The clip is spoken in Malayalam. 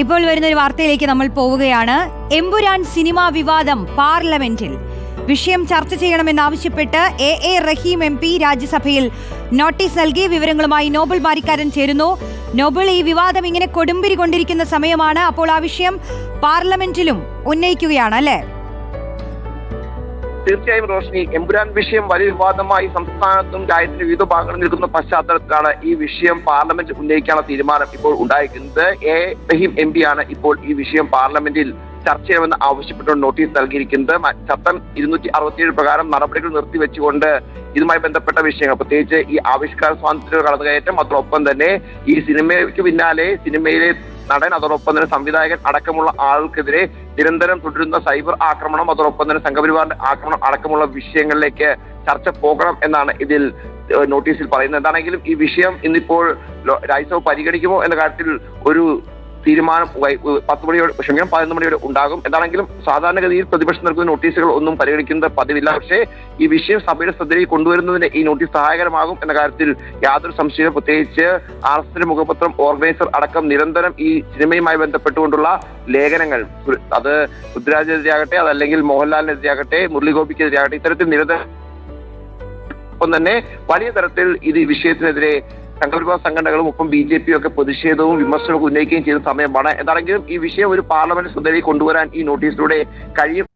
ഇപ്പോൾ വരുന്ന ഒരു വാർത്തയിലേക്ക് നമ്മൾ പോവുകയാണ്. എമ്പുരാൻ സിനിമാ വിവാദം പാർലമെന്റിൽ. വിഷയം ചർച്ച ചെയ്യണമെന്നാവശ്യപ്പെട്ട് എ റഹീം MP രാജ്യസഭയിൽ നോട്ടീസ് നൽകി. വിവരങ്ങളുമായി നോബൽ ബാരിക്കാരൻ ചേരുന്നു. നോബൽ, ഈ വിവാദം ഇങ്ങനെ കൊടുമ്പിരി കൊണ്ടിരിക്കുന്ന സമയമാണ്. അപ്പോൾ ആ വിഷയം പാർലമെന്റിലും ഉന്നയിക്കുകയാണ് അല്ലേ? തീർച്ചയായും റോഷ്നി, എമ്പുരാൻ വിഷയം വലിയ വിവാദമായി സംസ്ഥാനത്തും രാജ്യത്തിന്റെ വിവിധ ഭാഗങ്ങളിൽ നിൽക്കുന്ന പശ്ചാത്തലത്തിലാണ് ഈ വിഷയം പാർലമെന്റ് ഉന്നയിക്കാനുള്ള തീരുമാനം ഇപ്പോൾ ഉണ്ടായിരിക്കുന്നത്. എ റഹീം MP ആണ് ഇപ്പോൾ ഈ വിഷയം പാർലമെന്റിൽ ചർച്ച ചെയ്യണമെന്ന് ആവശ്യപ്പെട്ടുകൊണ്ട് നോട്ടീസ് നൽകിയിരിക്കുന്നത്. ചട്ടം 267 പ്രകാരം നടപടികൾ നിർത്തിവെച്ചുകൊണ്ട് ഇതുമായി ബന്ധപ്പെട്ട വിഷയങ്ങൾ, പ്രത്യേകിച്ച് ഈ ആവിഷ്കാര സ്വാതന്ത്ര്യ കടന്നുകയറ്റം, അതോടൊപ്പം തന്നെ ഈ സിനിമയ്ക്ക് പിന്നാലെ സിനിമയിലെ നടൻ, അതോടൊപ്പം തന്നെ സംവിധായകൻ അടക്കമുള്ള ആൾക്കെതിരെ നിരന്തരം തുടരുന്ന സൈബർ ആക്രമണം, അതോടൊപ്പം തന്നെ സംഘപരിവാറിന്റെ ആക്രമണം അടക്കമുള്ള വിഷയങ്ങളിലേക്ക് ചർച്ച പോകണം എന്നാണ് ഇതിൽ നോട്ടീസിൽ പറയുന്നത്. എന്താണെങ്കിലും ഈ വിഷയം ഇന്നിപ്പോൾ രാജ്യസഭ പരിഗണിക്കുമോ എന്ന കാര്യത്തിൽ ഒരു തീരുമാനം 11 മണിയോടെ ഉണ്ടാകും. എന്താണെങ്കിലും സാധാരണഗതിയിൽ പ്രതിപക്ഷം നൽകുന്ന നോട്ടീസുകൾ ഒന്നും പരിഗണിക്കുന്നത് പതിവില്ല. പക്ഷേ ഈ വിഷയം സഭയുടെ ശ്രദ്ധയിൽ കൊണ്ടുവരുന്നതിന് ഈ നോട്ടീസ് സഹായകരമാകും എന്ന കാര്യത്തിൽ യാതൊരു സംശയവും. പ്രത്യേകിച്ച് RSS മുഖപത്രം ഓർഗനൈസർ അടക്കം നിരന്തരം ഈ സിനിമയുമായി ബന്ധപ്പെട്ടുകൊണ്ടുള്ള ലേഖനങ്ങൾ, അത് പൃഥ്വിരാജിനെതിരെയാകട്ടെ, അതല്ലെങ്കിൽ മോഹൻലാലിനെതിരെയാകട്ടെ, മുരളീഗോപിക്കെതിരെയാകട്ടെ, ഇത്തരത്തിൽ നിരന്തരം ഒപ്പം തന്നെ വലിയ തരത്തിൽ ഇത് വിഷയത്തിനെതിരെ സംഘപരിവാർ സംഘടനകളും ഒപ്പം BJP ഒക്കെ പ്രതിഷേധവും വിമർശനവും ഉന്നയിക്കുകയും ചെയ്ത സമയമാണ്. എന്താണെങ്കിലും ഈ വിഷയം ഒരു പാർലമെന്റ് ശ്രദ്ധയിൽ കൊണ്ടുവരാൻ ഈ നോട്ടീസിലൂടെ കഴിയും